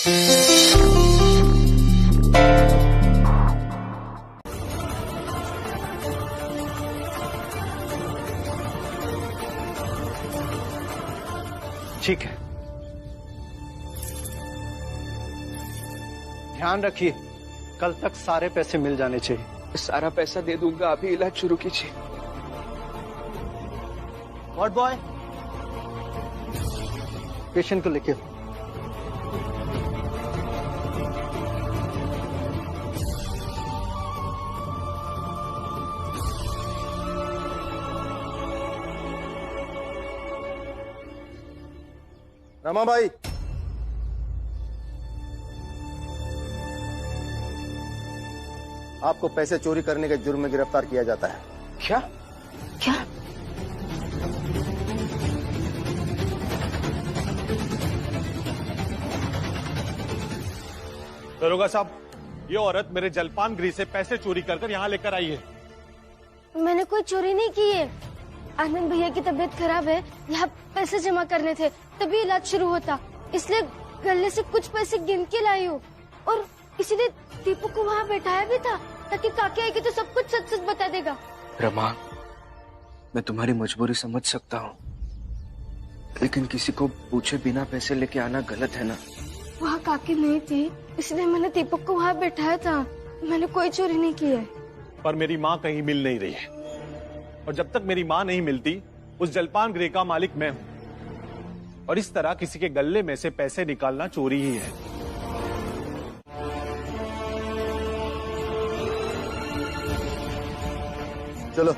ठीक है, ध्यान रखिए, कल तक सारे पैसे मिल जाने चाहिए। सारा पैसा दे दूंगा, अभी इलाज शुरू कीजिए। वार्ड बॉय, पेशेंट को लेके। रमाबाई, आपको पैसे चोरी करने के जुर्म में गिरफ्तार किया जाता है। क्या? क्या? दरोगा साहब, ये औरत मेरे जलपान गृह से पैसे चोरी कर यहाँ लेकर आई है। मैंने कोई चोरी नहीं की है। आनंद भैया की तबीयत खराब है, यहाँ पैसे जमा करने थे, तभी इलाज शुरू होता, इसलिए गले से कुछ पैसे गिन के लाई हूँ। और इसीलिए दीपू को वहाँ बैठाया भी था, ताकि काके आएगी तो सब कुछ सच सच बता देगा। रमा, मैं तुम्हारी मजबूरी समझ सकता हूँ, लेकिन किसी को पूछे बिना पैसे लेके आना गलत है ना। वहाँ काकी नहीं थी, इसलिए मैंने दीपक को वहाँ बैठाया था। मैंने कोई चोरी नहीं की है। पर मेरी माँ कहीं मिल नहीं रही है, और जब तक मेरी माँ नहीं मिलती, उस जलपान गृह का मालिक मैं हूँ, और इस तरह किसी के गले में से पैसे निकालना चोरी ही है। चलो।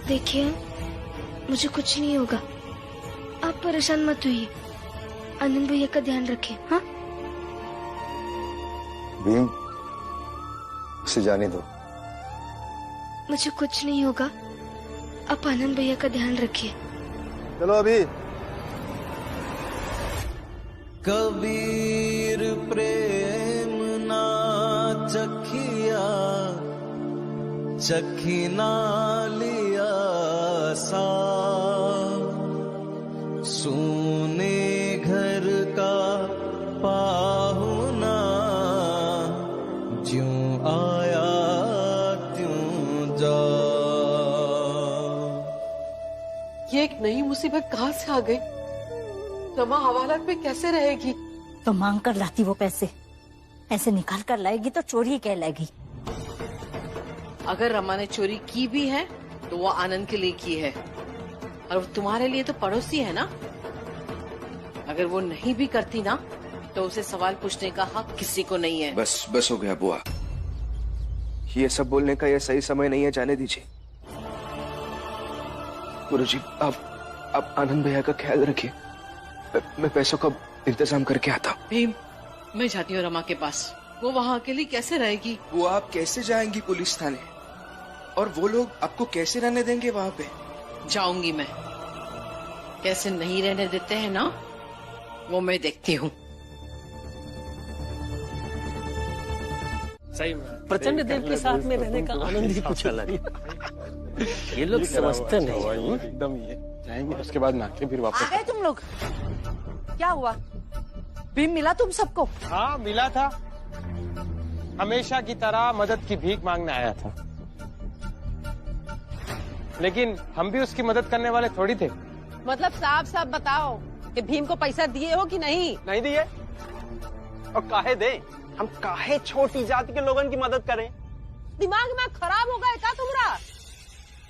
देखिए, मुझे कुछ नहीं होगा, आप परेशान मत होइए। आनंद भैया का ध्यान रखें। हाँ भीम, उसे जाने दो। मुझे कुछ नहीं होगा, आप आनंद भैया का ध्यान रखिए। चलो अभी। कबीर प्रेम ना चखिया, चखी ना लिया सा, सोने घर का पाहुना, ज्यों आया त्यों जा। ये एक नई मुसीबत कहाँ से आ गई? रमा हवालात में कैसे रहेगी? तो मांग कर लाती वो पैसे, ऐसे निकाल कर लाएगी तो चोरी कहलाएगी। अगर रमा ने चोरी की भी है तो वो आनंद के लिए की है, और वो तुम्हारे लिए तो पड़ोसी है ना। अगर वो नहीं भी करती ना, तो उसे सवाल पूछने का हक किसी को नहीं है। बस बस हो गया बुआ, ये सब बोलने का ये सही समय नहीं है, जाने दीजिए। गुरुजी, आप आनंद भैया का ख्याल रखिए, मैं पैसों का इंतजाम करके आता हूँ। भीम, मैं जाती हूँ रमा के पास। वो वहाँ अकेली कैसे रहेगी? वो आप कैसे जाएंगी पुलिस थाने, और वो लोग आपको कैसे रहने देंगे वहाँ पे? जाऊंगी मैं, कैसे नहीं रहने देते हैं ना, वो मैं देखती हूँ। प्रचंड देव के साथ में रहने का आनंद ही कुछ अलग है। ये लोग समझते नहीं। एकदम ये जाएंगे, उसके बाद नाके फिर वापस। आ गए तुम लोग? क्या हुआ? भीम मिला तुम सबको? हाँ मिला था, हमेशा की तरह मदद की भीख मांगने आया था, लेकिन हम भी उसकी मदद करने वाले थोड़ी थे। मतलब साफ साफ बताओ कि भीम को पैसा दिए हो कि नहीं? नहीं दिए, और काहे दे? हम काहे छोटी जाति के लोगों की मदद करें? दिमाग में खराब हो गया क्या तुम्हारा?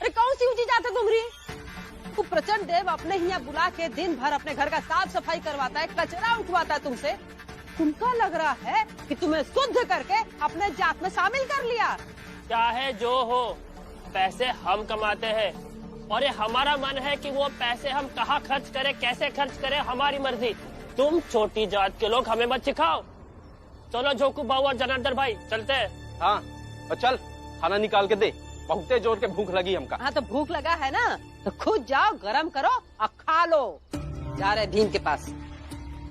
अरे कौन सी ऊंची जात है तुम्हारी? वो प्रचंड देव अपने ही यहाँ बुला के दिन भर अपने घर का साफ सफाई करवाता है, कचरा उठवाता है तुमसे। तुमको लग रहा है कि तुम्हें शुद्ध करके अपने जात में शामिल कर लिया। चाहे जो हो, पैसे हम कमाते हैं, और ये हमारा मन है कि वो पैसे हम कहाँ खर्च करें, कैसे खर्च करें, हमारी मर्जी। तुम छोटी जात के लोग हमें मत सिखाओ। चलो जोकू बाबू और जनार्दन भाई चलते हैं। हाँ, और चल खाना निकाल के दे, बहुते जोर के भूख लगी हमका। हाँ तो भूख लगा है ना, तो खुद जाओ गरम करो और खा लो। जा रहे भीम के पास।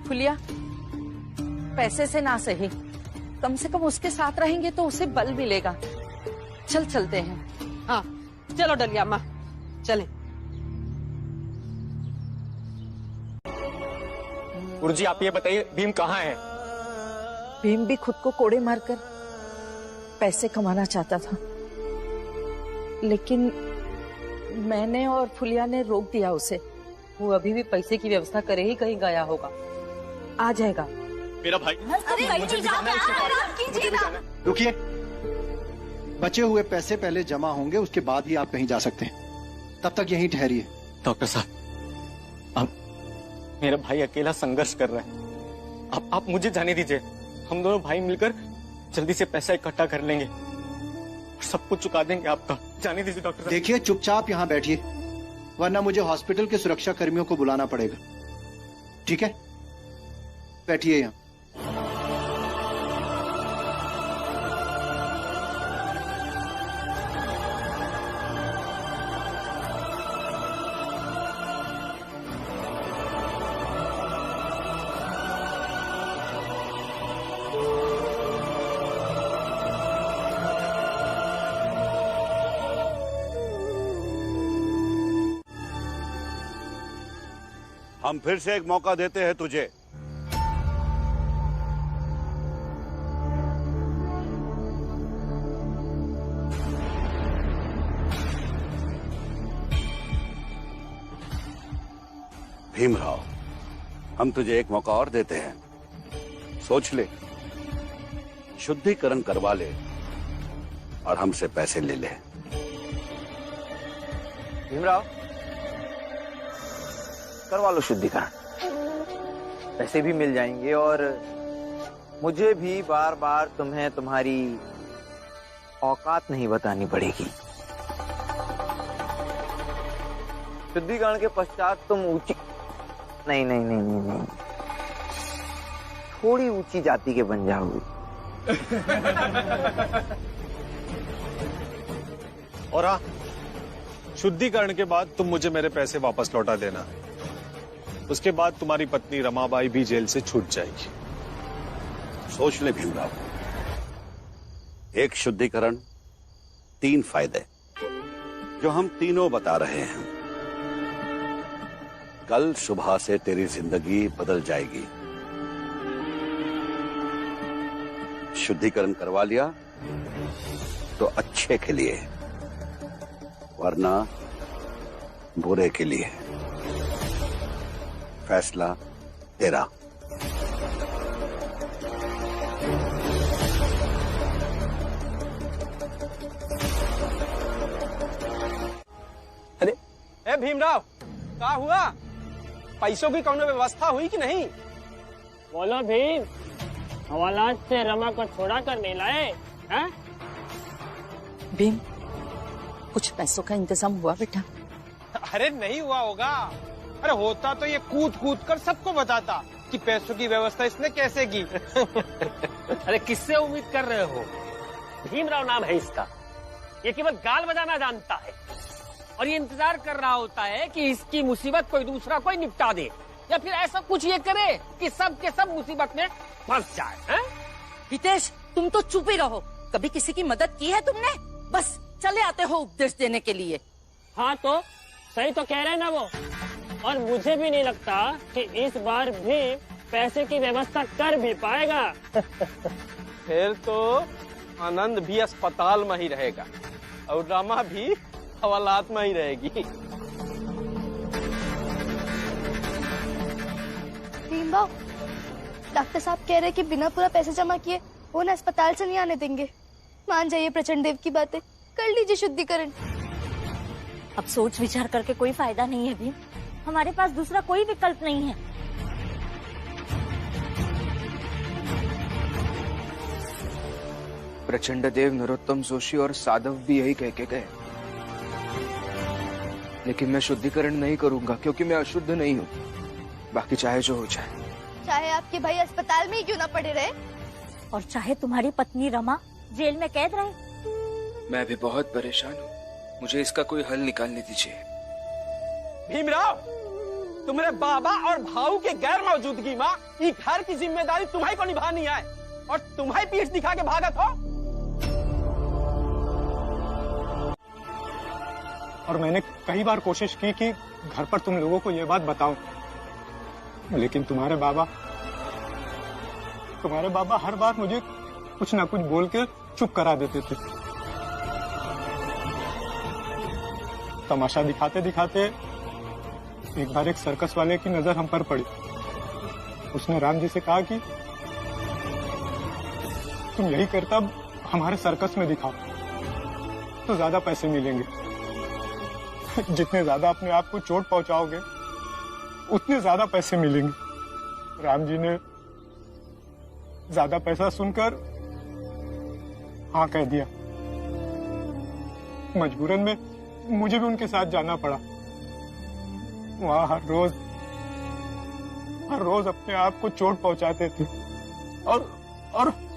फुलिया, पैसे से ना सही, कम से कम उसके साथ रहेंगे तो उसे बल मिलेगा। चल चलते हैं। हाँ चलो डलिया माँ, चले। गुरुजी आप ये बताइए भीम कहाँ है? भीम भी खुद को कोड़े मारकर पैसे कमाना चाहता था, लेकिन मैंने और फुलिया ने रोक दिया उसे। वो अभी भी पैसे की व्यवस्था करे ही कहीं गया होगा, आ जाएगा। मेरा भाई रुकिए, बचे हुए पैसे पहले जमा होंगे, उसके बाद ही आप कहीं जा सकते हैं। तब तक यहीं ठहरिए। डॉक्टर साहब, अब मेरा भाई अकेला संघर्ष कर रहा है, आप मुझे जाने दीजिए। हम दोनों भाई मिलकर जल्दी से पैसा इकट्ठा कर लेंगे और सब कुछ चुका देंगे आपका। जाने दीजिए डॉक्टर साहब। देखिए, चुपचाप यहाँ बैठिए, वरना मुझे हॉस्पिटल के सुरक्षा कर्मियों को बुलाना पड़ेगा। ठीक है, बैठिए यहाँ। हम फिर से एक मौका देते हैं तुझे। भीमराव, हम तुझे एक मौका और देते हैं। सोच ले, शुद्धिकरण करवा ले और हमसे पैसे ले ले। भीमराव, करवा लो शुद्धिकरण, पैसे भी मिल जाएंगे और मुझे भी बार बार तुम्हें तुम्हारी औकात नहीं बतानी पड़ेगी। शुद्धिकरण के पश्चात तुम ऊंची नहीं, थोड़ी ऊंची जाति के बन जाओगे। और हाँ, शुद्धिकरण के बाद तुम मुझे मेरे पैसे वापस लौटा देना। उसके बाद तुम्हारी पत्नी रमाबाई भी जेल से छूट जाएगी। सोच ले भीमराव, एक शुद्धिकरण, 3 फायदे जो हम तीनों बता रहे हैं। कल सुबह से तेरी जिंदगी बदल जाएगी। शुद्धिकरण करवा लिया तो अच्छे के लिए, वरना बुरे के लिए। फैसला तेरा। अरे ए भीमराव, क्या हुआ? पैसों की कौन व्यवस्था हुई कि नहीं? बोलो भीम, हवालात से रमा को छोड़ा कर नहीं लाए हैं? भीम, कुछ पैसों का इंतजाम हुआ बेटा? अरे नहीं हुआ होगा। अरे होता तो ये कूद कूद कर सबको बताता कि पैसों की व्यवस्था इसने कैसे की। अरे किससे उम्मीद कर रहे हो? भीमराव नाम है इसका, ये केवल गाल बजाना जानता है और ये इंतजार कर रहा होता है कि इसकी मुसीबत कोई दूसरा कोई निपटा दे, या फिर ऐसा कुछ ये करे कि सब के सब मुसीबत में फंस जाए। हैं? हितेश, तुम तो चुप ही रहो। कभी किसी की मदद की है तुमने? बस चले आते हो उपदेश देने के लिए। हाँ तो सही तो कह रहे हैं ना वो, और मुझे भी नहीं लगता कि इस बार भी पैसे की व्यवस्था कर भी पाएगा। फिर तो आनंद भी अस्पताल में ही रहेगा और रमा भी हवालात में ही रहेगी। भीमराव, डॉक्टर साहब कह रहे कि बिना पूरा पैसे जमा किए वो ना अस्पताल से नहीं आने देंगे। मान जाइए प्रचंड देव की बातें, कर लीजिए शुद्धिकरण। अब सोच विचार करके कोई फायदा नहीं है भीम, हमारे पास दूसरा कोई विकल्प नहीं है। प्रचंड देव, नरोत्तम जोशी और साधव भी यही कह के गए, लेकिन मैं शुद्धिकरण नहीं करूंगा क्योंकि मैं अशुद्ध नहीं हूँ। बाकी चाहे जो हो जाए, चाहे आपके भाई अस्पताल में ही क्यों ना पड़े रहे, और चाहे तुम्हारी पत्नी रमा जेल में कैद रहे। मैं भी बहुत परेशान हूँ, मुझे इसका कोई हल निकालने दीजिए। भीमराव, तुम्हारे बाबा और भाऊ के गैर मौजूदगी में ये घर की जिम्मेदारी तुम्हारी को निभानी है और तुम्हारी पीठ दिखा के भागत हो। और मैंने कई बार कोशिश की कि घर पर तुम लोगों को ये बात बताऊं, लेकिन तुम्हारे बाबा हर बार मुझे कुछ ना कुछ बोल के चुप करा देते थे। तमाशा दिखाते दिखाते एक बार एक सर्कस वाले की नजर हम पर पड़ी। उसने राम जी से कहा कि तुम यही करतब हमारे सर्कस में दिखाओ तो ज्यादा पैसे मिलेंगे। जितने ज्यादा अपने आप को चोट पहुंचाओगे उतने ज्यादा पैसे मिलेंगे। राम जी ने ज्यादा पैसा सुनकर हाँ कह दिया। मजबूरन में मुझे भी उनके साथ जाना पड़ा। वहां हर रोज अपने आप को चोट पहुंचाते थे और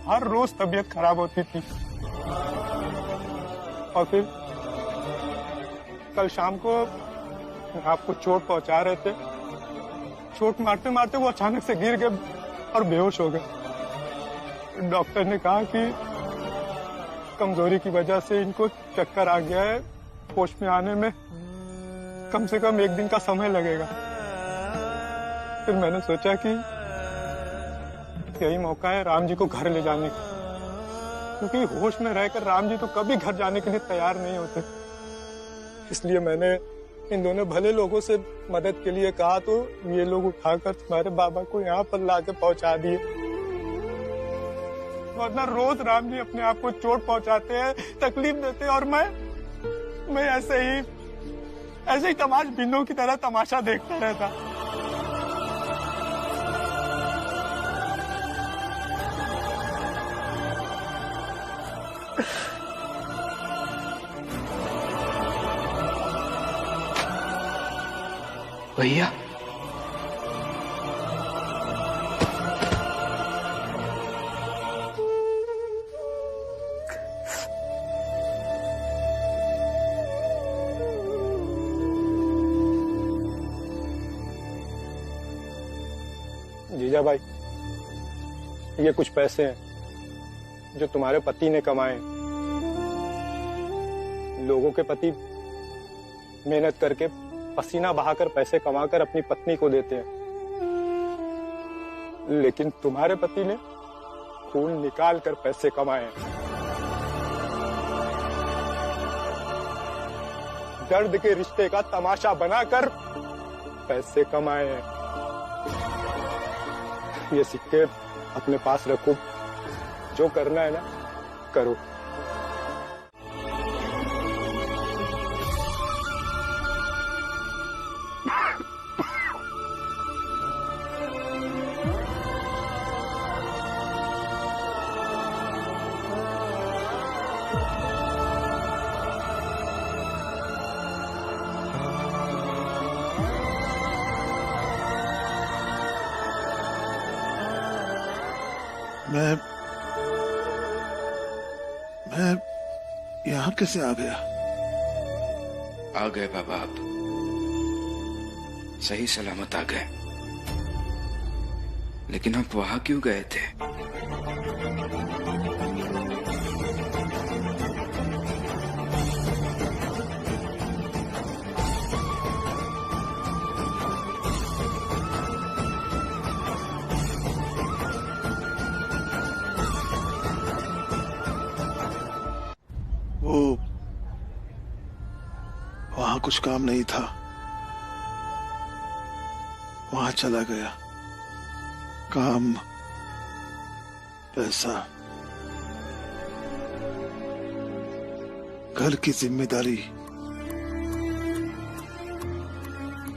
हर रोज तबीयत खराब होती थी। और फिर कल शाम को आपको चोट पहुंचा रहे थे। चोट मारते मारते वो अचानक से गिर गए और बेहोश हो गए। डॉक्टर ने कहा कि कमजोरी की वजह से इनको चक्कर आ गया है। होश में आने में कम से कम 1 दिन का समय लगेगा। फिर मैंने सोचा कि यही मौका है राम जी को घर ले जाने का, क्योंकि होश में रहकर राम जी तो कभी घर जाने के लिए तैयार नहीं होते। इसलिए मैंने इन दोनों भले लोगों से मदद के लिए कहा तो ये लोग उठाकर तुम्हारे बाबा को यहाँ पर लाके पहुंचा दिए। वरना रोज राम जी अपने आप को चोट पहुंचाते हैं, तकलीफ देते हैं और मैं ऐसे ही तमाश बिन्नों की तरह तमाशा देखता रहता। भैया जीजा भाई, ये कुछ पैसे हैं जो तुम्हारे पति ने कमाए। लोगों के पति मेहनत करके पसीना बहाकर पैसे कमाकर अपनी पत्नी को देते हैं, लेकिन तुम्हारे पति ने खून निकाल कर पैसे कमाए हैं। दर्द के रिश्ते का तमाशा बनाकर पैसे कमाए हैं। ये सिक्के अपने पास रखो, जो करना है ना करो। मैं यहाँ कैसे आ गया? आ गए बाबा, आप सही सलामत आ गए। लेकिन आप वहां क्यों गए थे? वहां कुछ काम नहीं था, वहां चला गया। काम, पैसा, घर की जिम्मेदारी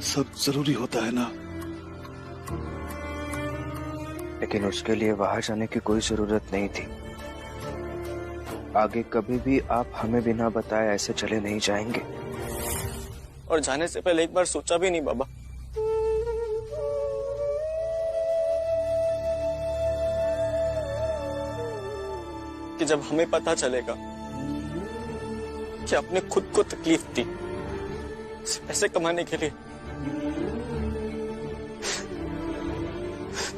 सब जरूरी होता है ना। लेकिन उसके लिए वहां जाने की कोई जरूरत नहीं थी। आगे कभी भी आप हमें बिना बताए ऐसे चले नहीं जाएंगे। और जाने से पहले एक बार सोचा भी नहीं बाबा कि जब हमें पता चलेगा कि आपने खुद को तकलीफ दी पैसे कमाने के लिए,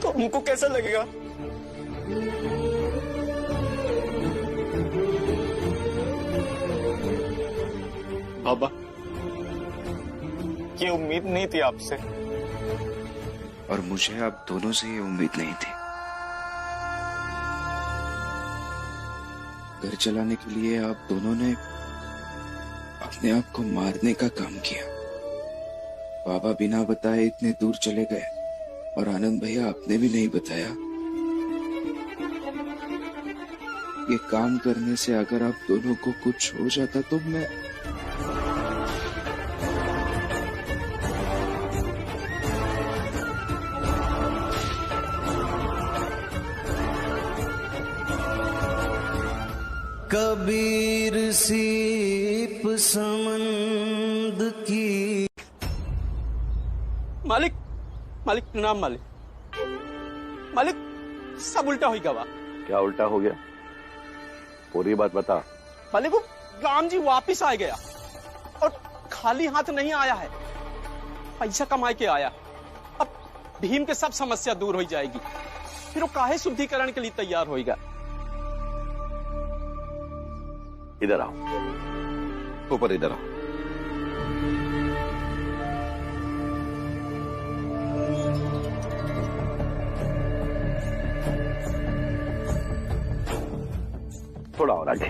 तो हमको कैसा लगेगा? बाबा, ये उम्मीद नहीं थी आपसे और मुझे आप दोनों से ये उम्मीद नहीं थी। घर चलाने के लिए आप दोनों ने अपने आप को मारने का काम किया। बाबा बिना बताए इतने दूर चले गए और आनंद भैया आपने भी नहीं बताया। ये काम करने से अगर आप दोनों को कुछ हो जाता तो मैं कबीर सीप समंद की। मालिक मालिक प्रणाम मालिक। मालिक सब उल्टा हो गया। क्या उल्टा हो गया? पूरी बात बता। मालिक वो राम जी वापिस आ गया और खाली हाथ नहीं आया है, पैसा कमा के आया। अब भीम के सब समस्या दूर हो जाएगी, फिर वो काहे शुद्धिकरण के लिए तैयार होएगा। इधर आओ, ऊपर इधर आओ। थोड़ा और आगे।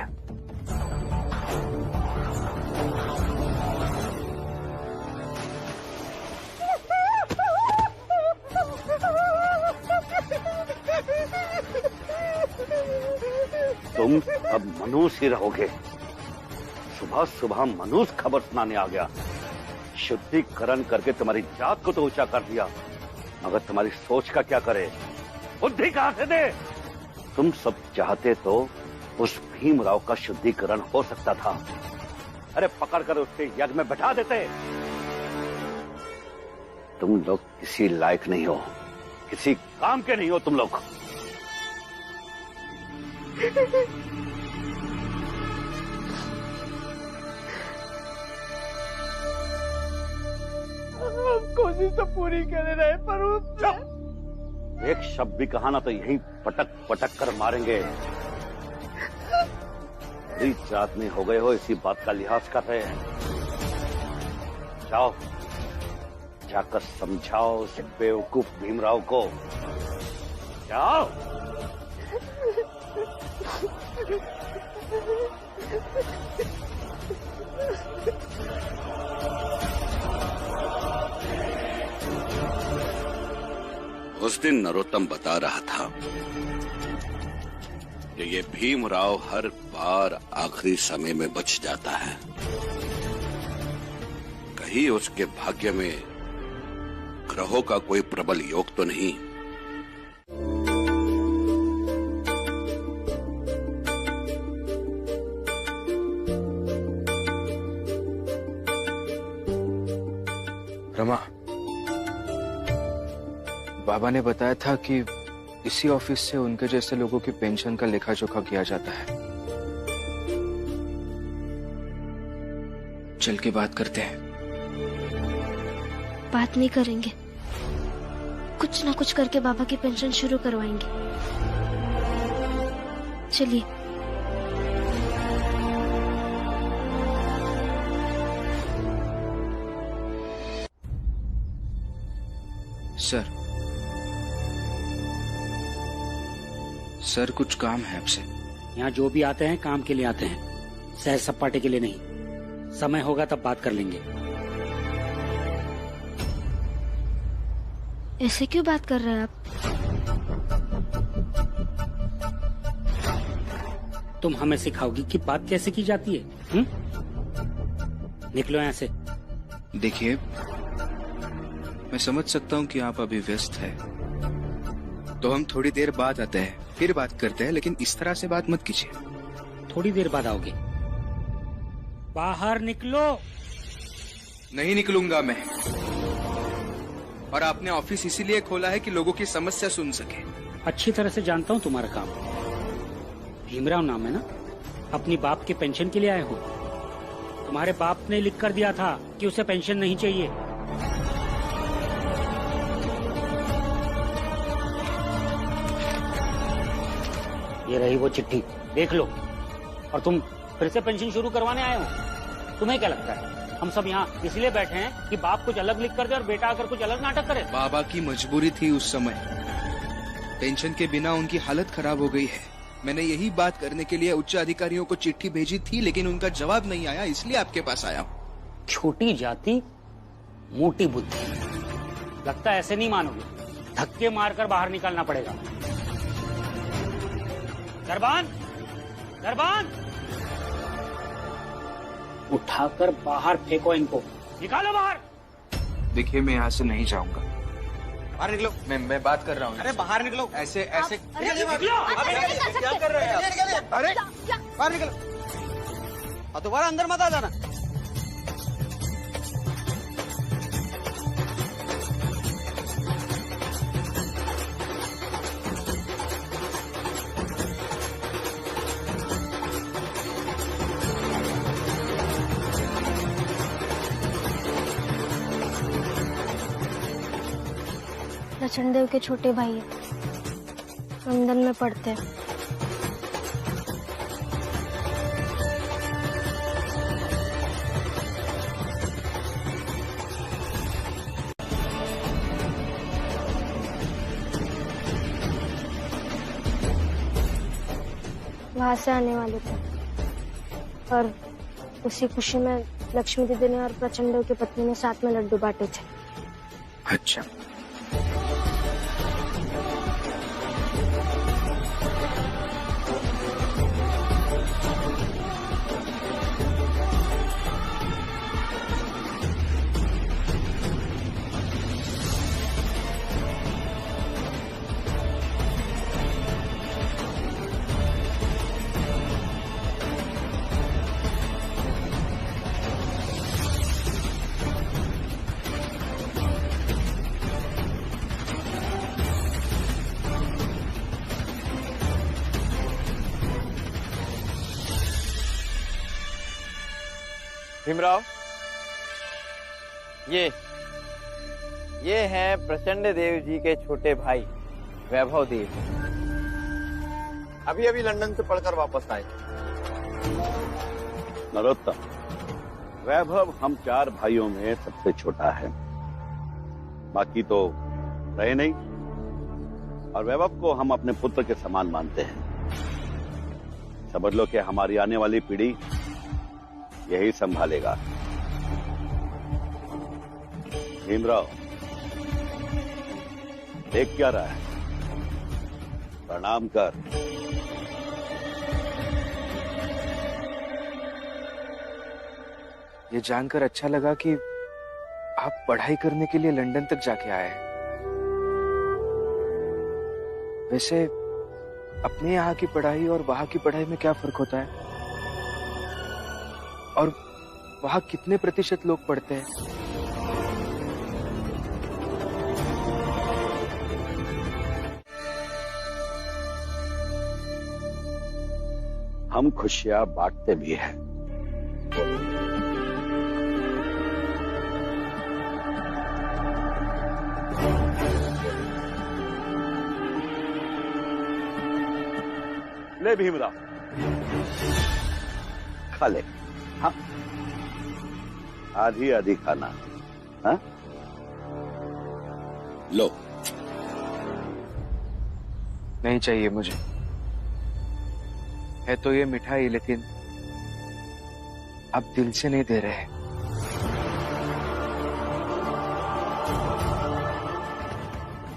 तुम अब मनुष्य ही रहोगे। सुबह सुबह मनुष्य खबर सुनाने आ गया। शुद्धिकरण करके तुम्हारी जात को तो ऊंचा कर दिया, मगर तुम्हारी सोच का क्या करे? बुद्धि कहां से दे? तुम सब चाहते तो उस भीमराव का शुद्धिकरण हो सकता था। अरे पकड़कर उसके यज्ञ में बैठा देते। तुम लोग किसी लायक नहीं हो, किसी काम के नहीं हो तुम लोग। हम कोशिश तो पूरी कर रहे पर एक शब्द भी कहा ना तो यही पटक पटक कर मारेंगे। पूरी जात में हो गए हो, इसी बात का लिहाज कर रहे हैं। जाओ जाकर समझाओ उस बेवकूफ भीमराव को। जाओ। उस दिन नरोत्तम बता रहा था कि ये भीमराव हर बार आखिरी समय में बच जाता है। कहीं उसके भाग्य में ग्रहों का कोई प्रबल योग तो नहीं। रमा, बाबा ने बताया था कि इसी ऑफिस से उनके जैसे लोगों की पेंशन का लेखा जोखा किया जाता है। चल के बात करते हैं। बात नहीं करेंगे, कुछ ना कुछ करके बाबा की पेंशन शुरू करवाएंगे। चलिए। सर कुछ काम है आपसे। यहाँ जो भी आते हैं काम के लिए आते हैं, सैर सपाटे के लिए नहीं। समय होगा तब बात कर लेंगे। ऐसे क्यों बात कर रहे हैं आप? तुम हमें सिखाओगी कि बात कैसे की जाती है? निकलो यहाँ से। देखिए, मैं समझ सकता हूँ कि आप अभी व्यस्त हैं, तो हम थोड़ी देर बाद आते हैं, फिर बात करते हैं, लेकिन इस तरह से बात मत कीजिए। थोड़ी देर बाद आओगे? बाहर निकलो। नहीं निकलूंगा मैं। और आपने ऑफिस इसीलिए खोला है कि लोगों की समस्या सुन सके। अच्छी तरह से जानता हूँ तुम्हारा काम। भीमराव नाम है ना? अपनी बाप के पेंशन के लिए आए हो। तुम्हारे बाप ने लिख कर दिया था कि उसे पेंशन नहीं चाहिए। ये रही वो चिट्ठी, देख लो। और तुम फिर से पेंशन शुरू करवाने आए हो? तुम्हें क्या लगता है हम सब यहाँ इसलिए बैठे हैं कि बाप कुछ अलग लिख कर दे और बेटा आकर कुछ अलग नाटक करे। बाबा की मजबूरी थी उस समय, पेंशन के बिना उनकी हालत खराब हो गई है। मैंने यही बात करने के लिए उच्च अधिकारियों को चिट्ठी भेजी थी, लेकिन उनका जवाब नहीं आया, इसलिए आपके पास आया हूँ। छोटी जाति मोटी बुद्धि, लगता है ऐसे नहीं मानोगे, धक्के मारकर बाहर निकालना पड़ेगा। दरबान, दरबान, उठाकर बाहर फेंको इनको, निकालो बाहर। देखिए मैं यहाँ से नहीं जाऊंगा। बाहर निकलो। मैं बात कर रहा हूँ। अरे बाहर निकलो। ऐसे ऐसे क्या कर रहे हैं आप? अरे बाहर निकलो और दोबारा अंदर मत आ जाना। प्रचंड के छोटे भाई है, लंदन में पढ़ते हैं। वहां से आने वाले थे और उसी खुशी में लक्ष्मी दीदी ने और प्रचंड की पत्नी ने साथ में लड्डू बांटे थे। अच्छा, भीमराव, ये हैं प्रचंड देव जी के छोटे भाई वैभव देव। अभी अभी लंदन से पढ़कर वापस आए। नरोत्तम, वैभव हम 4 भाइयों में सबसे छोटा है, बाकी तो रहे नहीं, और वैभव को हम अपने पुत्र के समान मानते हैं। समझ लो कि हमारी आने वाली पीढ़ी यही संभालेगा। भीमराव, देख क्या रहा है? प्रणाम कर। ये जानकर अच्छा लगा कि आप पढ़ाई करने के लिए लंदन तक जाके आए हैं। वैसे अपने यहाँ की पढ़ाई और वहां की पढ़ाई में क्या फर्क होता है? और वहां कितने प्रतिशत लोग पढ़ते हैं? हम खुशियां बांटते भी हैं। ले भीमराव, खा ले। हाँ, आधी आधी खाना। हाँ, लो। नहीं चाहिए मुझे। है तो ये मिठाई, लेकिन आप दिल से नहीं दे रहे।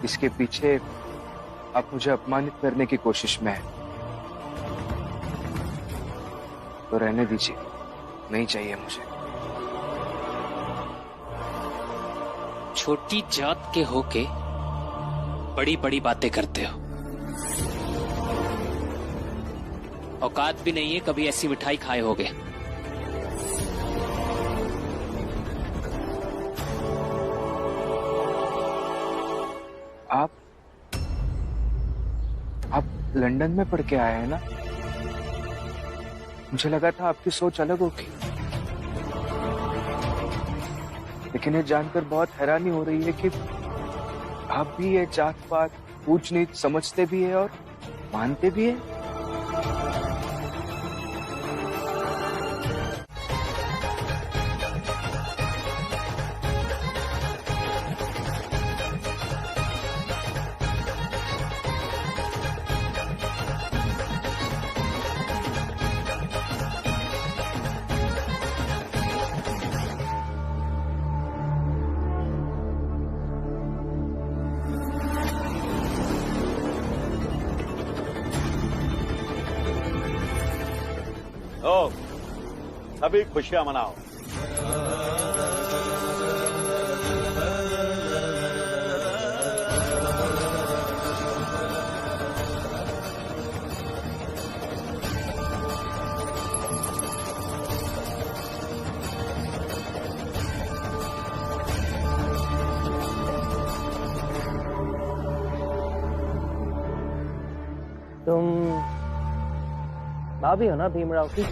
इसके पीछे आप मुझे अपमानित करने की कोशिश में हैं। तो रहने दीजिए, नहीं चाहिए मुझे। छोटी जात के होके बड़ी बड़ी बातें करते हो। औकात भी नहीं है कभी ऐसी मिठाई खाए होगे। आप लंदन में पढ़ के आए हैं ना? मुझे लगा था आपकी सोच अलग होगी, लेकिन ये जानकर बहुत हैरानी हो रही है कि आप भी ये जात पात ऊंच नीच समझते भी है और मानते भी है। ओ, सभी खुशियां मनाओ। तुम भाभी हो ना भीमराव की?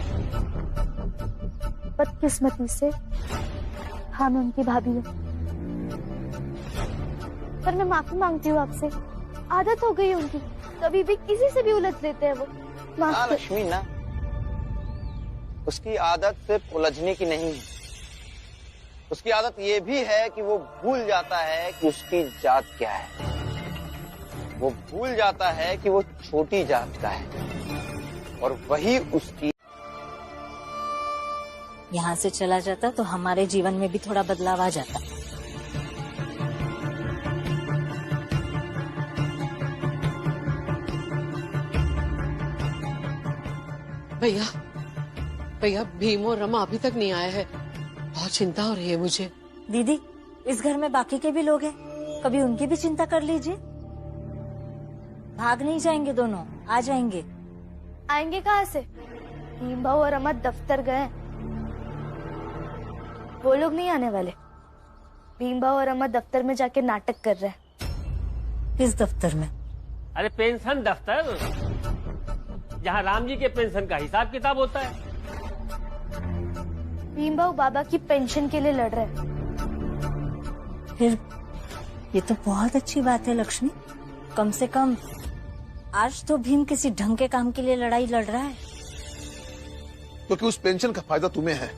बदकिस्मती से हाँ मैं उनकी भाभी हूँ, पर मैं माफी मांगती हूँ आपसे। आदत हो गई है उनकी, कभी भी किसी से भी उलझ लेते हैं वो। ना लक्ष्मी ना, उसकी आदत सिर्फ उलझने की नहीं है, उसकी आदत ये भी है कि वो भूल जाता है कि उसकी जात क्या है। वो भूल जाता है कि वो छोटी जात का है और वही उसकी। यहाँ से चला जाता तो हमारे जीवन में भी थोड़ा बदलाव आ जाता। भैया भैया, भीम और रमा अभी तक नहीं आए हैं, बहुत चिंता हो रही है मुझे। दीदी, इस घर में बाकी के भी लोग हैं, कभी उनकी भी चिंता कर लीजिए। भाग नहीं जाएंगे दोनों, आ जाएंगे। आएंगे कहाँ से? भीम भाऊ और रमा दफ्तर गए, वो लोग नहीं आने वाले। भीम भाऊ और रमा दफ्तर में जाके नाटक कर रहे हैं। किस दफ्तर में? अरे पेंशन दफ्तर, जहाँ राम जी के पेंशन का हिसाब किताब होता है। भीम भाऊ बाबा की पेंशन के लिए लड़ रहे हैं। फिर ये तो बहुत अच्छी बात है लक्ष्मी, कम से कम आज तो भीम किसी ढंग के काम के लिए लड़ाई लड़ रहा है। क्योंकि उस पेंशन का फायदा तुम्हें है,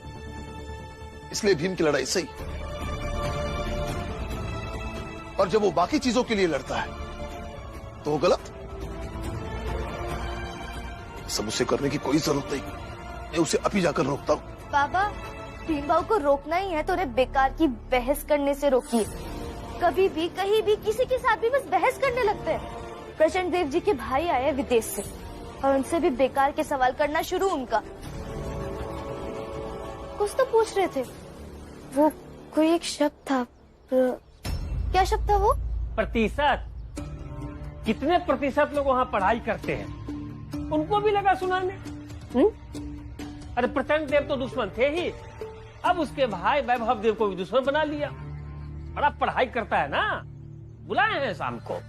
इसलिए भीम की लड़ाई सही। और जब वो बाकी चीजों के लिए लड़ता है तो वो गलत। सब उसे करने की कोई जरूरत नहीं, मैं उसे अभी जाकर रोकता हूँ। बाबा, भीम भाऊ को रोकना ही है तो उन्हें बेकार की बहस करने से रोकिए। कभी भी कहीं भी किसी के साथ भी बस बहस करने लगते हैं। प्रचंड देव जी के भाई आए विदेश से और उनसे भी बेकार के सवाल करना शुरू। उनका कुछ तो पूछ रहे थे, वो कोई एक शब्द था, क्या शब्द था वो? प्रतिशत। कितने प्रतिशत लोग वहाँ पढ़ाई करते हैं, उनको भी लगा सुनाने। अरे प्रचंड देव तो दुश्मन थे ही, अब उसके भाई वैभव देव को भी दुश्मन बना लिया। बड़ा पढ़ाई करता है ना, बुलाए हैं शाम को।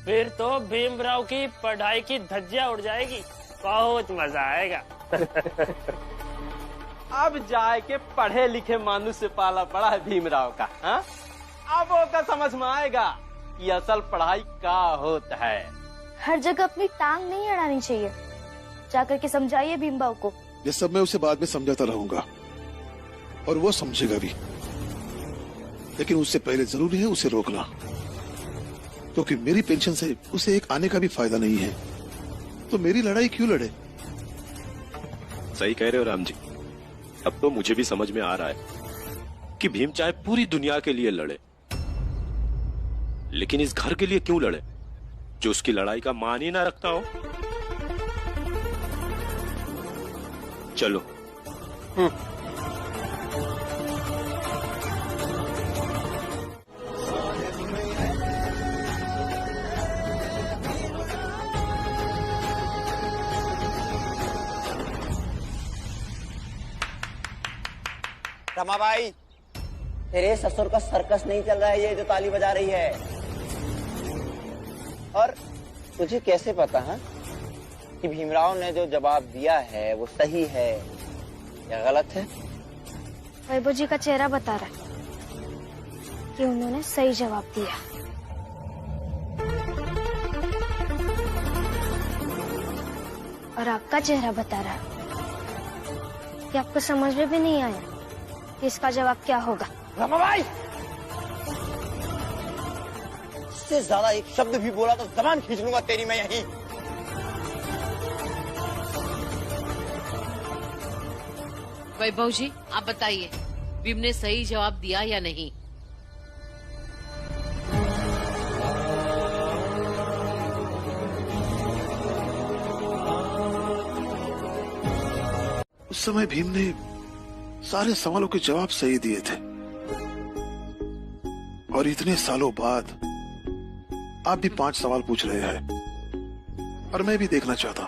फिर तो भीमराव की पढ़ाई की धज्जियां उड़ जाएगी, बहुत मजा आएगा। अब जाए के पढ़े लिखे मानुष से पाला पड़ा है भीमराव का। हा? अब वो का समझ में आएगा कि असल पढ़ाई का होता है। हर जगह अपनी टांग नहीं अड़ानी चाहिए, जाकर के समझाइए भीम भाऊ को। ये सब मैं उसे बाद में समझाता रहूंगा और वो समझेगा भी, लेकिन उससे पहले जरूरी है उसे रोकना, क्योंकि मेरी पेंशन से उसे एक आने का भी फायदा नहीं है, तो मेरी लड़ाई क्यों लड़े? सही कह रहे हो राम जी, अब तो मुझे भी समझ में आ रहा है कि भीम चाहे पूरी दुनिया के लिए लड़े, लेकिन इस घर के लिए क्यों लड़े जो उसकी लड़ाई का मान ही ना रखता हो। चलो। रमाबाई, तेरे ससुर का सर्कस नहीं चल रहा है ये जो ताली बजा रही है। और तुझे कैसे पता है कि भीमराव ने जो जवाब दिया है वो सही है या गलत है? वैभव जी का चेहरा बता रहा है कि उन्होंने सही जवाब दिया। और आपका चेहरा बता रहा है कि आपको समझ में भी नहीं आया कि इसका जवाब क्या होगा। रमाबाई, इससे ज्यादा एक शब्द भी बोला तो जबान खींच लूंगा तेरी मैं यहीं। वैभव जी, आप बताइए, भीम ने सही जवाब दिया या नहीं? उस समय भीम ने सारे सवालों के जवाब सही दिए थे, और इतने सालों बाद आप भी 5 सवाल पूछ रहे हैं, और मैं भी देखना चाहता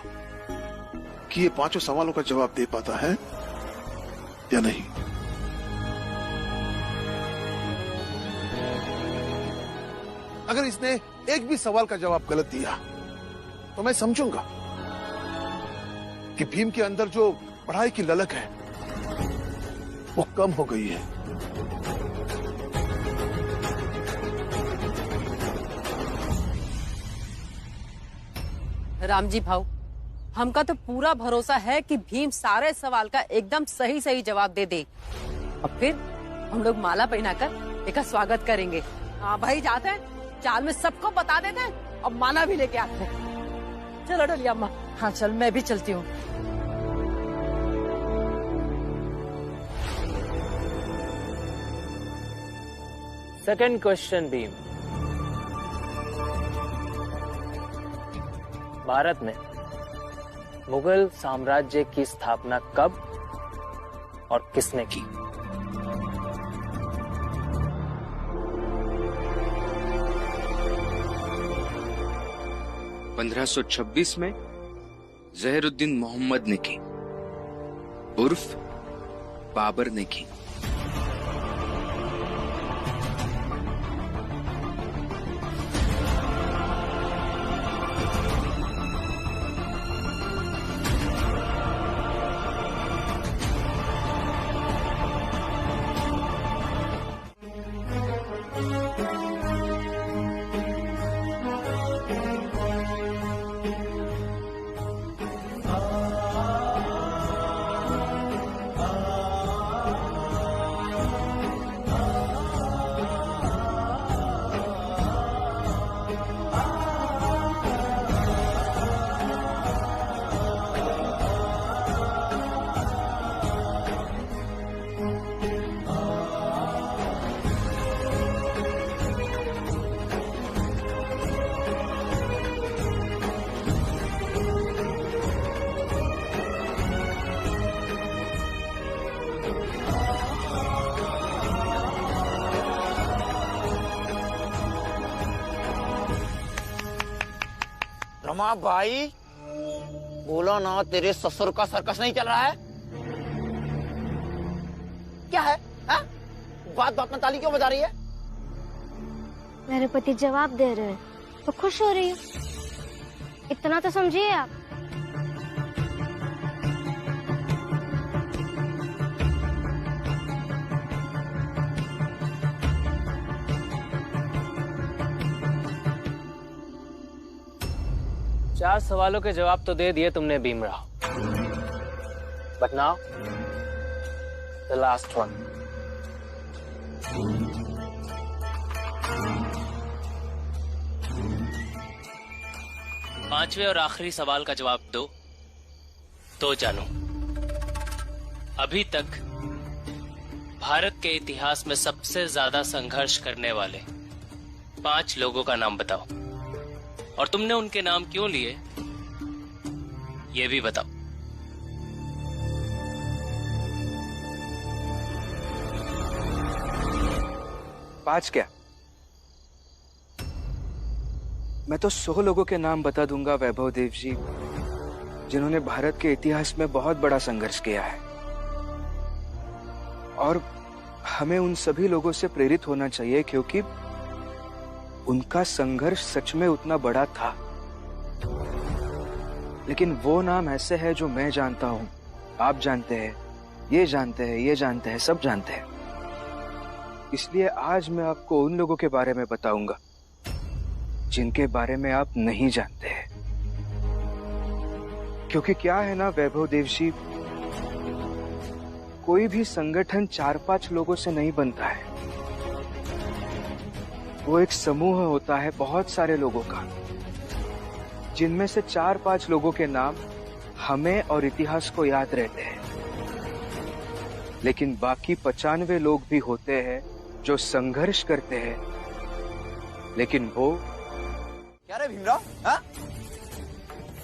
कि ये 5 सवालों का जवाब दे पाता है या नहीं। अगर इसने एक भी सवाल का जवाब गलत दिया तो मैं समझूंगा कि भीम के अंदर जो पढ़ाई की ललक है वो कम हो गई है। राम जी भाऊ, हमका तो पूरा भरोसा है कि भीम सारे सवाल का एकदम सही सही जवाब दे दे, और फिर हम लोग माला पहनाकर इसका स्वागत करेंगे। हाँ भाई, जाते हैं, चाल में सबको बता देते हैं और माला भी लेके आते हैं। चलो डोलिया अम्मा। हाँ चल, मैं भी चलती हूँ। सेकंड क्वेश्चन भीम, भारत में मुगल साम्राज्य की स्थापना कब और किसने की? (1526) में जहरुद्दीन मोहम्मद ने की, उर्फ बाबर ने की। रमा भाई, बोलो ना, तेरे ससुर का सर्कस नहीं चल रहा है? क्या है? हा? बात बात में ताली क्यों बजा रही है? मेरे पति जवाब दे रहे हैं तो खुश हो रही हूँ, इतना तो समझिए आप। चार सवालों के जवाब तो दे दिए तुमने Bhimrao, but now the last one. पांचवें और आखिरी सवाल का जवाब दो तो जानू, अभी तक भारत के इतिहास में सबसे ज्यादा संघर्ष करने वाले 5 लोगों का नाम बताओ, और तुमने उनके नाम क्यों लिए ये भी बताओ। पांच क्या? मैं तो 100 लोगों के नाम बता दूंगा वैभव देव जी, जिन्होंने भारत के इतिहास में बहुत बड़ा संघर्ष किया है, और हमें उन सभी लोगों से प्रेरित होना चाहिए क्योंकि उनका संघर्ष सच में उतना बड़ा था। लेकिन वो नाम ऐसे है जो मैं जानता हूं, आप जानते हैं, ये जानते हैं, ये जानते हैं, सब जानते हैं। इसलिए आज मैं आपको उन लोगों के बारे में बताऊंगा जिनके बारे में आप नहीं जानते हैं। क्योंकि क्या है ना वैभव देव जी, कोई भी संगठन 4-5 लोगों से नहीं बनता है, वो एक समूह होता है बहुत सारे लोगों का, जिनमें से 4-5 लोगों के नाम हमें और इतिहास को याद रहते हैं, लेकिन बाकी 95 लोग भी होते हैं जो संघर्ष करते हैं, लेकिन वो क्या रे भीमराव, हाँ?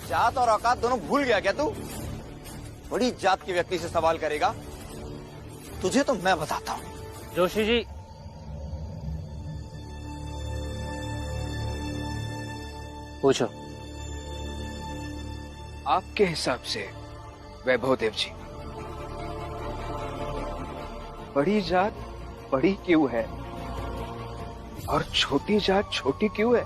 जात और औकात दोनों भूल गया क्या तू? बड़ी जात के व्यक्ति से सवाल करेगा, तुझे तो मैं बताता हूं। जोशी जी, पूछो। आपके हिसाब से वैभव देव जी, बड़ी जात बड़ी क्यों है और छोटी जात छोटी क्यों है?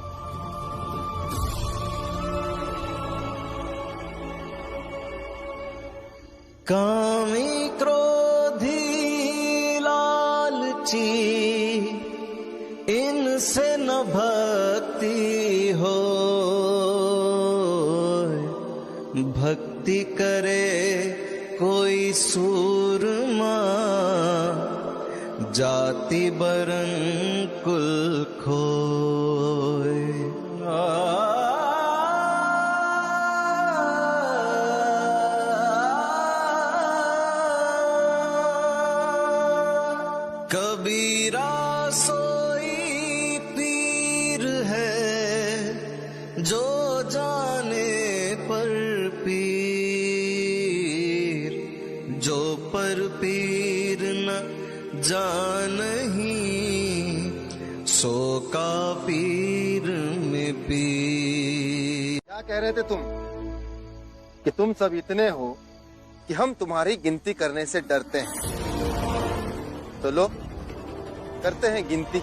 कामी क्रोधी लालची इनसे न भक्ति हो, भक्ति करे कोई सूरमा, जाति बरन कुल खोए। कबीरा सोई पीर है जो जाने पर पीर, जो पर पीर न जानही सो का पीर में पीर। क्या कह रहे थे तुम कि तुम सब इतने हो कि हम तुम्हारी गिनती करने से डरते हैं? तो लो करते हैं गिनती।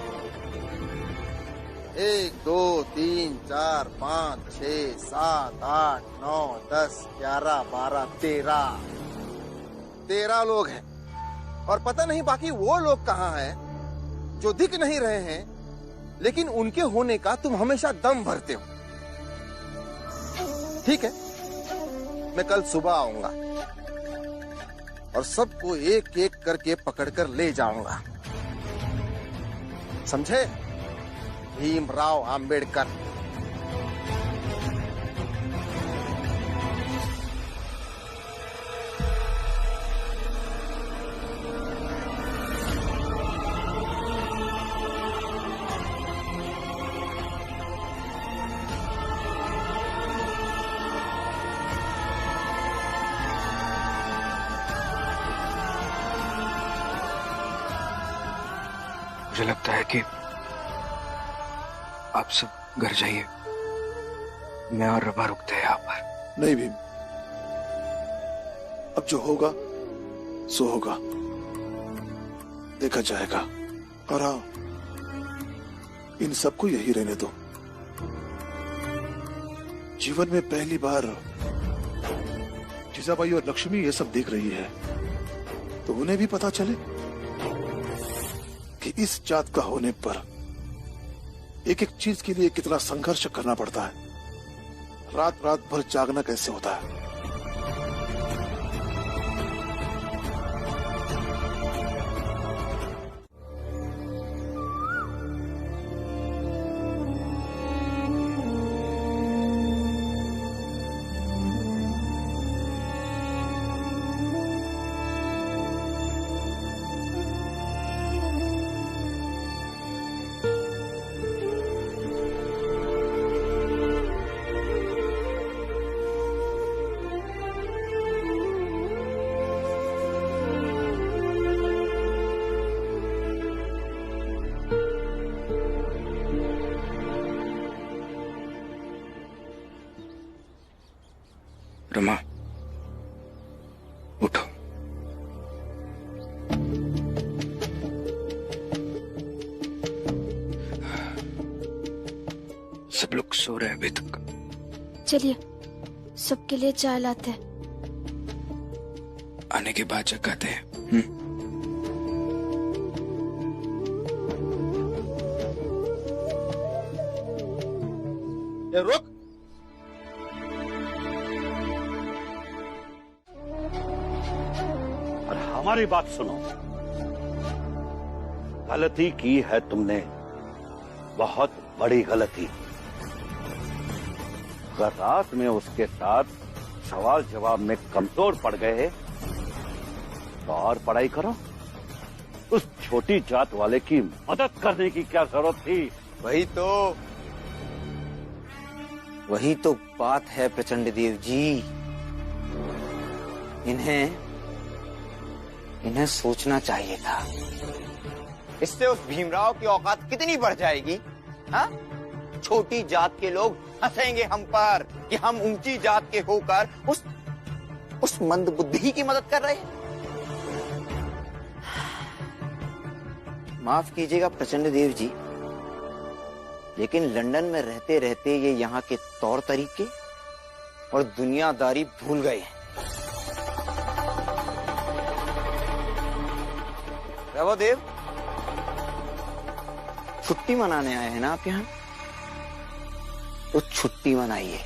1 2 3 4 5 6 7 8 9 10 11 12 13 लोग हैं। और पता नहीं बाकी वो लोग कहाँ हैं जो दिख नहीं रहे हैं, लेकिन उनके होने का तुम हमेशा दम भरते हो। ठीक है, मैं कल सुबह आऊंगा और सबको एक एक करके पकड़कर ले जाऊंगा, समझे? भीमराव अंबेडकर। मुझे लगता है कि आप सब घर जाइए, मैं और रबा रुकते हैं यहाँ पर। नहीं भीम, अब जो होगा सो होगा, देखा जाएगा। और हाँ, इन सबको यही रहने दो। जीवन में पहली बार जीजाबाई और लक्ष्मी ये सब देख रही है, तो उन्हें भी पता चले कि इस जात का होने पर एक एक चीज के लिए कितना संघर्ष करना पड़ता है, रात रात भर जागना कैसे होता है। रमा, उठो। सब लोग सो रहे हैं अभी तक। चलिए सबके लिए चाय लाते हैं। आने के बाद जगाते हैं। रुक, और हमारी बात सुनो। गलती की है तुमने, बहुत बड़ी गलती। अगर रात में उसके साथ सवाल जवाब में कमजोर पड़ गए तो और पढ़ाई करो। उस छोटी जात वाले की मदद करने की क्या जरूरत थी? वही तो बात है प्रचंड देव जी। इन्हें सोचना चाहिए था। इससे उस भीमराव की औकात कितनी बढ़ जाएगी। हाँ, छोटी जात के लोग हंसेंगे हम पर कि हम ऊंची जात के होकर उस मंद बुद्धि की मदद कर रहे हैं। माफ कीजिएगा प्रचंड देव जी, लेकिन लंदन में रहते रहते ये यहाँ के तौर तरीके और दुनियादारी भूल गए हैं। प्रभुदेव, छुट्टी मनाने आए हैं ना आप यहाँ, तो छुट्टी मनाइए।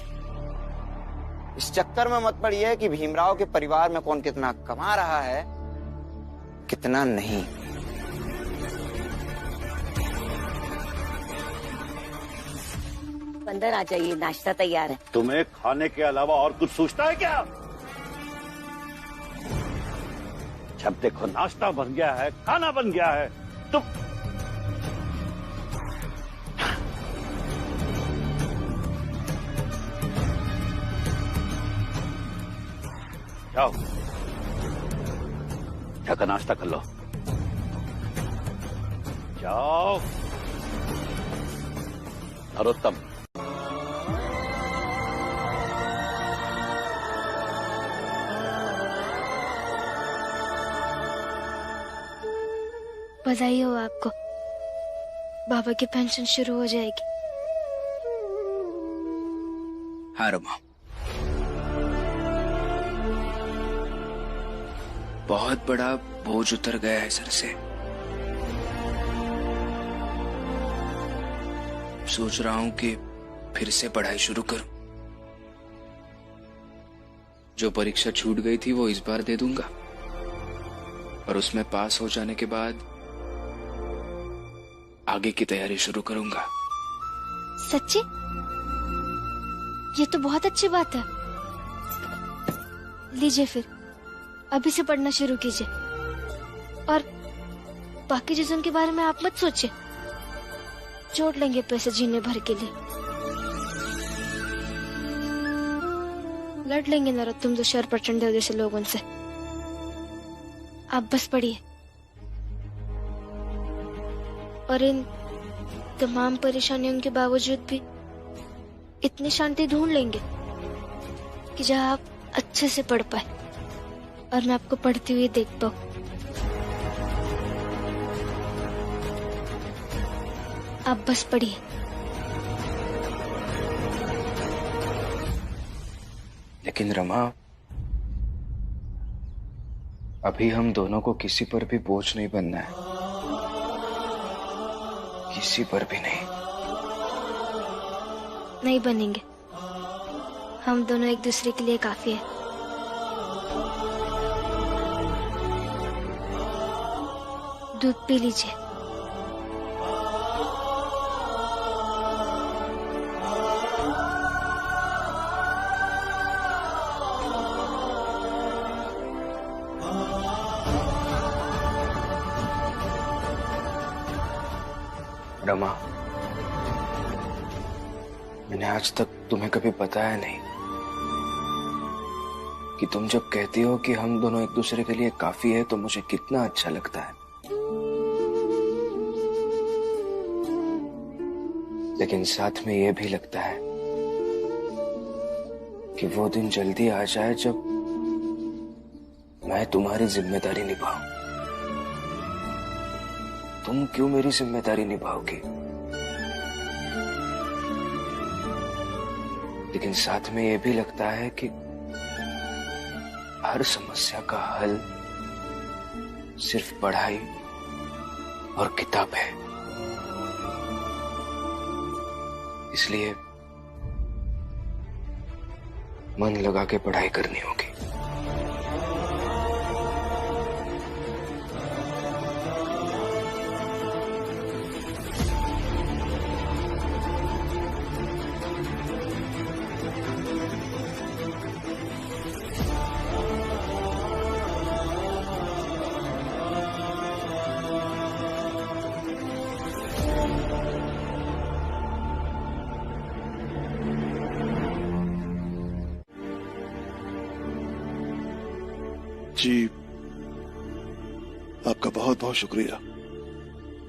इस चक्कर में मत पड़िए कि भीमराव के परिवार में कौन कितना कमा रहा है, कितना नहीं। अंदर आ जाइए, नाश्ता तैयार है। तुम्हें खाने के अलावा और कुछ सोचता है क्या? जब देखो नाश्ता बन गया है, खाना बन गया है, तुम जाओ, जाकर नाश्ता कर लो। जाओ। नरोत्तम, बधाई हो आपको, बाबा की पेंशन शुरू हो जाएगी। हाँ रमा, बहुत बड़ा बोझ उतर गया है सर से। सोच रहा हूं कि फिर से पढ़ाई शुरू करूं। जो परीक्षा छूट गई थी वो इस बार दे दूंगा, और उसमें पास हो जाने के बाद आगे की तैयारी शुरू करूंगा। सच्ची? ये तो बहुत अच्छी बात है। लीजिए फिर, अभी से पढ़ना शुरू कीजिए, और बाकी चीजों के बारे में आप मत सोचिए। जोड़ लेंगे पैसे जीने भर के लिए। लड़ लेंगे नरोत्तम तुषार प्रचंड देव जैसे लोगों से। आप बस पढ़िए, और इन तमाम परेशानियों के बावजूद भी इतनी शांति ढूंढ लेंगे कि जहाँ आप अच्छे से पढ़ पाए और मैं आपको पढ़ती हुई देख पाऊं। आप बस पढ़िए। लेकिन रमा, अभी हम दोनों को किसी पर भी बोझ नहीं बनना है, किसी पर भी नहीं। नहीं बनेंगे, हम दोनों एक दूसरे के लिए काफी है। दूध पी लीजिए। रमा, मैंने आज तक तुम्हें कभी बताया नहीं कि तुम जब कहती हो कि हम दोनों एक दूसरे के लिए काफी है तो मुझे कितना अच्छा लगता है। लेकिन साथ में यह भी लगता है कि वो दिन जल्दी आ जाए जब मैं तुम्हारी जिम्मेदारी निभाऊं। तुम क्यों मेरी जिम्मेदारी निभाओगे? लेकिन साथ में यह भी लगता है कि हर समस्या का हल सिर्फ पढ़ाई और किताब है। इसलिए मन लगा के पढ़ाई करनी होगी। जी, आपका बहुत बहुत शुक्रिया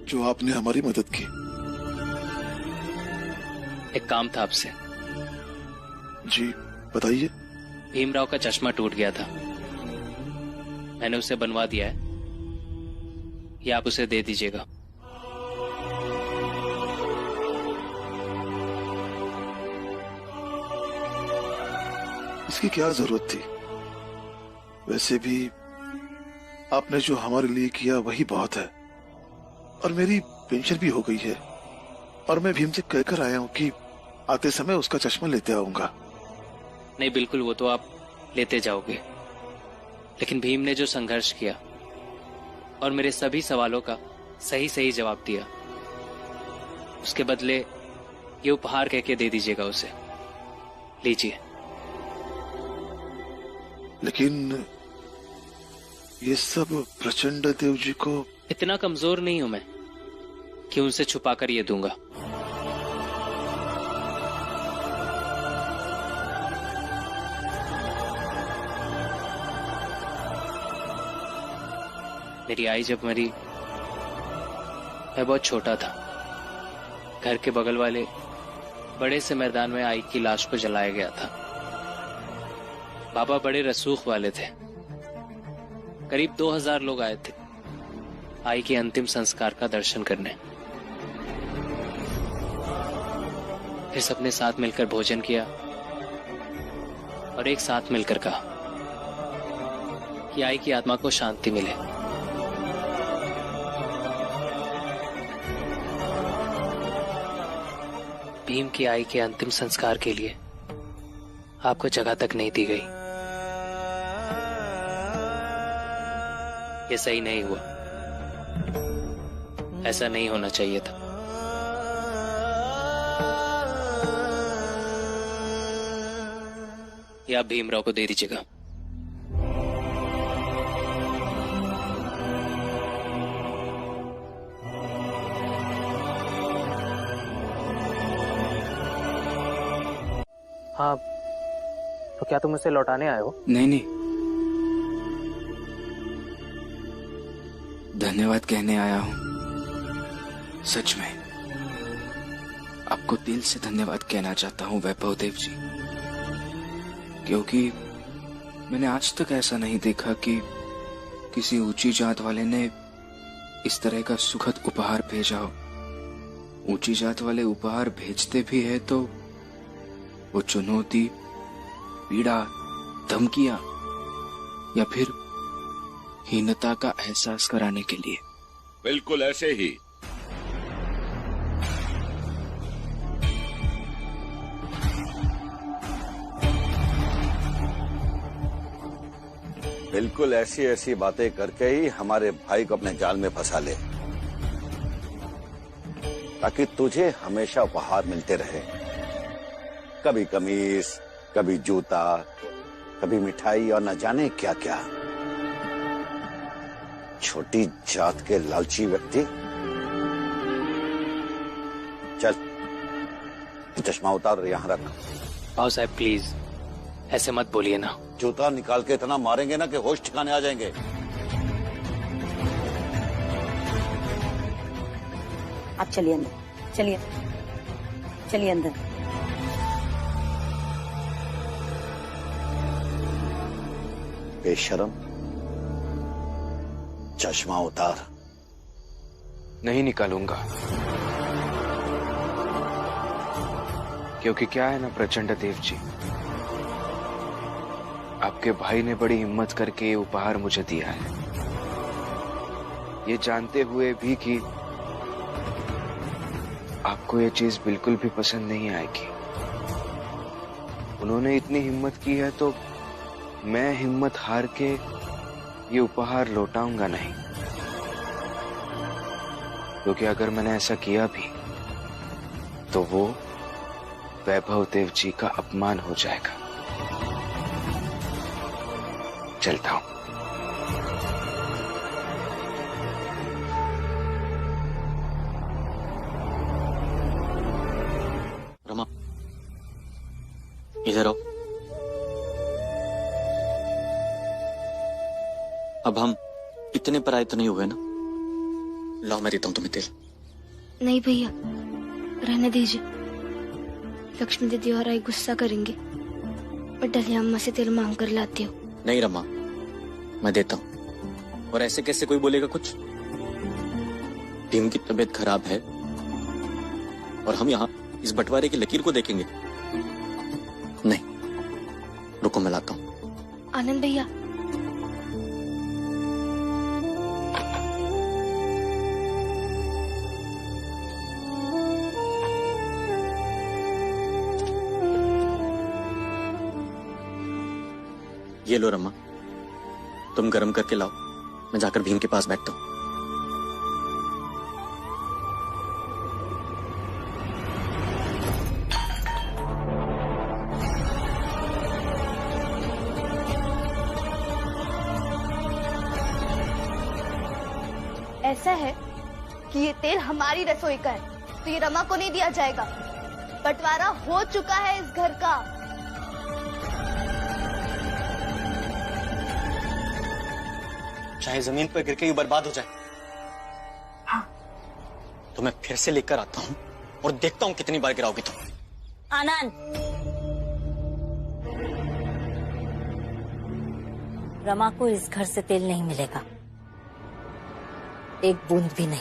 जो आपने हमारी मदद की। एक काम था आपसे। जी बताइए। भीमराव का चश्मा टूट गया था, मैंने उसे बनवा दिया है, ये आप उसे दे दीजिएगा। इसकी क्या जरूरत थी? वैसे भी आपने जो हमारे लिए किया वही बहुत है, और मेरी पेंशन भी हो गई है, और मैं भीम से कहकर आया हूं कि आते समय उसका चश्मा लेते आऊंगा। नहीं, बिल्कुल, वो तो आप लेते जाओगे, लेकिन भीम ने जो संघर्ष किया और मेरे सभी सवालों का सही सही जवाब दिया, उसके बदले ये उपहार कह के दे दीजिएगा उसे। लीजिए। लेकिन ये सब प्रचंड देव जी को। इतना कमजोर नहीं हूं मैं कि उनसे छुपाकर ये दूंगा। मेरी आई जब मरी, मैं बहुत छोटा था। घर के बगल वाले बड़े से मैदान में आई की लाश को जलाया गया था। बाबा बड़े रसूख वाले थे, करीब 2000 लोग आए थे आई के अंतिम संस्कार का दर्शन करने। फिर सबने साथ मिलकर भोजन किया और एक साथ मिलकर कहा कि आई की आत्मा को शांति मिले। भीम की आई के अंतिम संस्कार के लिए आपको जगह तक नहीं दी गई। ये सही नहीं हुआ, ऐसा नहीं होना चाहिए था। ये आप भीमराव को दे दीजिएगा। हाँ, तो क्या तुम इसे लौटाने आए हो? नहीं नहीं, धन्यवाद कहने आया हूं। सच में आपको दिल से धन्यवाद कहना चाहता हूं वैभव देव जी, क्योंकि मैंने आज तक ऐसा नहीं देखा कि किसी ऊंची जात वाले ने इस तरह का सुखद उपहार भेजा हो। ऊंची जात वाले उपहार भेजते भी है तो वो चुनौती, पीड़ा, धमकियां या फिर हीनता का एहसास कराने के लिए। बिल्कुल ऐसे ही। बिल्कुल ऐसी ऐसी बातें करके ही हमारे भाई को अपने जाल में फंसा ले, ताकि तुझे हमेशा उपहार मिलते रहे। कभी कमीज, कभी जूता, कभी मिठाई और न जाने क्या क्या। छोटी जात के लालची व्यक्ति। चल, चश्मा उतार और यहां रख। भाऊ साहब प्लीज ऐसे मत बोलिए ना। जूता निकाल के इतना मारेंगे ना कि होश ठिकाने आ जाएंगे। आप चलिए अंदर, चलिए चलिए अंदर। बेशरम, चश्मा उतार। नहीं निकालूंगा, क्योंकि क्या है ना प्रचंड देव जी, आपके भाई ने बड़ी हिम्मत करके ये उपहार मुझे दिया है, ये जानते हुए भी कि आपको ये चीज बिल्कुल भी पसंद नहीं आएगी। उन्होंने इतनी हिम्मत की है तो मैं हिम्मत हार के ये उपहार लौटाऊंगा नहीं, क्योंकि अगर मैंने ऐसा किया भी तो वो वैभव देव जी का अपमान हो जाएगा। चलता हूं। रमा, इधर आओ। अब हम इतने पराये तो नहीं हुए ना? लाओ मैं देता हूँ तुम्हें तेल। नहीं भैया, रहने दीजिए। लक्ष्मी दीदी और आई गुस्सा करेंगे। मैं डलिया अम्मा से तेल मांग कर लाती हूँ। नहीं रमा, मैं देता हूँ। और ऐसे कैसे कोई बोलेगा कुछ? भीम की तबीयत खराब है और हम यहाँ इस बंटवारे की लकीर को देखेंगे? नहीं, रुको मैं लाता हूँ। आनंद भैया, ये लो रमा, तुम गरम करके लाओ, मैं जाकर भीम के पास बैठता हूँ। ऐसा है कि ये तेल हमारी रसोई का है, तो ये रमा को नहीं दिया जाएगा। बंटवारा हो चुका है इस घर का। चाहे जमीन पर गिर के ही बर्बाद हो जाए, हाँ। तो मैं फिर से लेकर आता हूँ और देखता हूँ कितनी बार गिराओगी तुम। आनंद, रमा को इस घर से तेल नहीं मिलेगा, एक बूंद भी नहीं।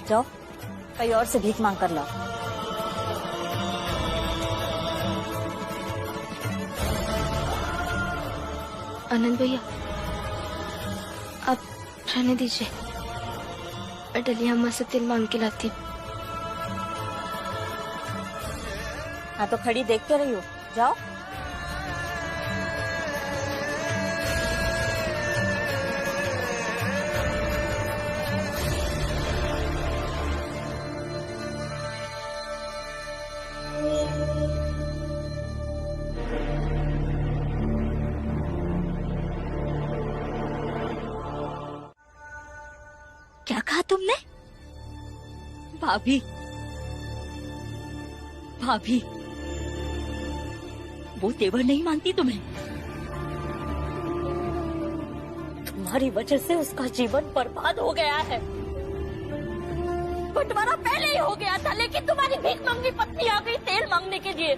जाओ कहीं और से भीख मांग कर लाओ। आनंद भैया, आप रहने दीजिए। मैं डलिया अम्मा से तेल मांग के लाती हूँ। हाँ तो खड़ी देखते रही हो, जाओ। क्या कहा तुमने? भाभी, भाभी, वो तेवर नहीं मानती तुम्हें। तुम्हारी वजह से उसका जीवन बर्बाद हो गया है। बंटवारा पहले ही हो गया था, लेकिन तुम्हारी भीख मांगनी पत्नी आ गई तेल मांगने के लिए।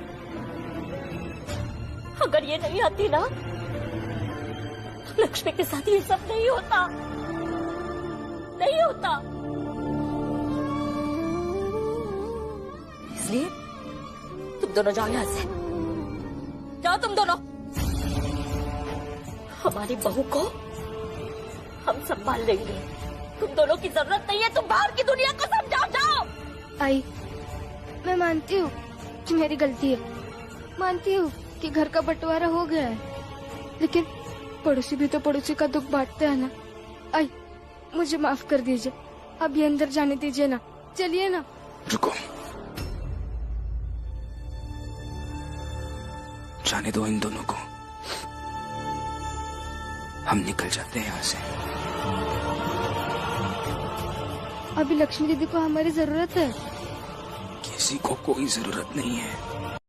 अगर ये नहीं आती ना, तो लक्ष्मी के साथ ये सब नहीं होता, नहीं होता। इसलिए तुम दोनों जाओ यहाँ से, जाओ तुम दोनों। हमारी बहू को हम संभाल लेंगे, तुम दोनों की जरूरत नहीं है। तुम बाहर की दुनिया को समझाओ, जाओ। आई, मैं मानती हूँ कि मेरी गलती है, मानती हूँ कि घर का बंटवारा हो गया है, लेकिन पड़ोसी भी तो पड़ोसी का दुख बांटते हैं ना। आई, मुझे माफ कर दीजिए, अब ये अंदर जाने दीजिए ना, चलिए ना। रुको, जाने दो इन दोनों को, हम निकल जाते हैं यहाँ से। अभी लक्ष्मी दीदी को हमारी जरूरत है। किसी को कोई जरूरत नहीं है।